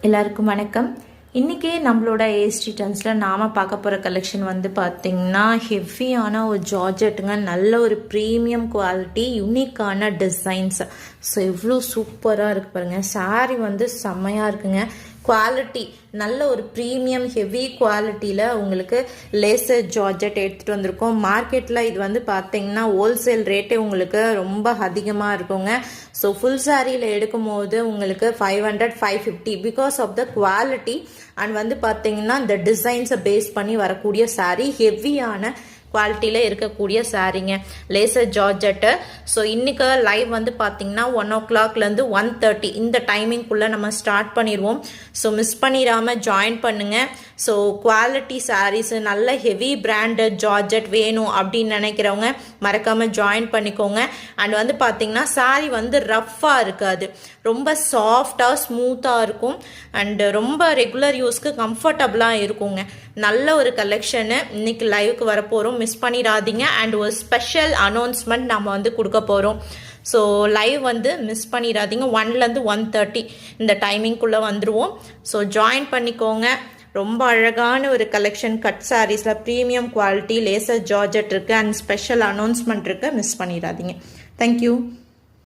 எல்லாருக்கும் வணக்கம். இன்றைக்கி நம்மளோட ஏஎஸ்டி ட்ரெண்ட்ஸில் நாம் பார்க்க போகிற கலெக்ஷன் வந்து பார்த்திங்கன்னா ஹெவியான ஒரு ஜார்ஜெட்டுங்க. நல்ல ஒரு ப்ரீமியம் குவாலிட்டி, யூனிக்கான டிசைன்ஸ். ஸோ எவ்வளோ சூப்பராக இருக்குது பாருங்கள். சாரீ வந்து செம்மையாக இருக்குங்க. குவாலிட்டி நல்ல ஒரு ப்ரீமியம் ஹெவி குவாலிட்டியில் உங்களுக்கு லேசர் ஜார்ஜெட் எடுத்துகிட்டு வந்திருக்கோம். மார்க்கெட்டில் இது வந்து பார்த்தீங்கன்னா ஹோல்சேல் ரேட்டே உங்களுக்கு ரொம்ப அதிகமாக இருக்குங்க. ஸோ ஃபுல் சாரியில் எடுக்கும் போது உங்களுக்கு 500 550 because of the quality and வந்து பார்த்தீங்கன்னா இந்த டிசைன்ஸை பேஸ் பண்ணி வரக்கூடிய சாரீ ஹெவியான குவாலிட்டியில் இருக்கக்கூடிய சாரீங்க, லேசர் ஜார்ஜெட்டு. ஸோ இன்றைக்கி லைவ் வந்து பார்த்தீங்கன்னா 1 o'clockலேருந்து 1:30 இந்த டைமிங்குள்ளே நம்ம ஸ்டார்ட் பண்ணிடுவோம். ஸோ மிஸ் பண்ணிடாமல் ஜாயின் பண்ணுங்கள். ஸோ குவாலிட்டி சாரீஸு நல்ல ஹெவி பிராண்டட் ஜார்ஜெட் வேணும் அப்படின்னு நினைக்கிறவங்க மறக்காமல் ஜாயின் பண்ணிக்கோங்க. அண்ட் வந்து பார்த்தீங்கன்னா சாரீ வந்து ரஃப்பாக இருக்காது, ரொம்ப சாஃப்டாக ஸ்மூத்தாக இருக்கும் அண்டு ரொம்ப ரெகுலர் யூஸ்க்கு கம்ஃபர்டபுளாக இருக்குங்க. நல்ல ஒரு கலெக்ஷனு இன்னைக்கு லைவுக்கு வரப்போகிறோம், மிஸ் பண்ணிடாதீங்க. அண்ட் ஒரு ஸ்பெஷல் அனௌன்ஸ்மெண்ட் நம்ம வந்து கொடுக்க போகிறோம். ஸோ லைவ் வந்து மிஸ் பண்ணிடாதீங்க. 1லேருந்து 1:30 இந்த டைமிங்குள்ளே வந்துடுவோம். ஸோ ஜாயின் பண்ணிக்கோங்க. ரொம்ப அழகான ஒரு கலெக்ஷன் கட் சாரீஸில் ப்ரீமியம் குவாலிட்டி லேசர் ஜார்ஜெட் இருக்குது அண்ட் ஸ்பெஷல் அனௌன்ஸ்மெண்ட் இருக்குது, மிஸ் பண்ணிடாதீங்க. தேங்க்யூ.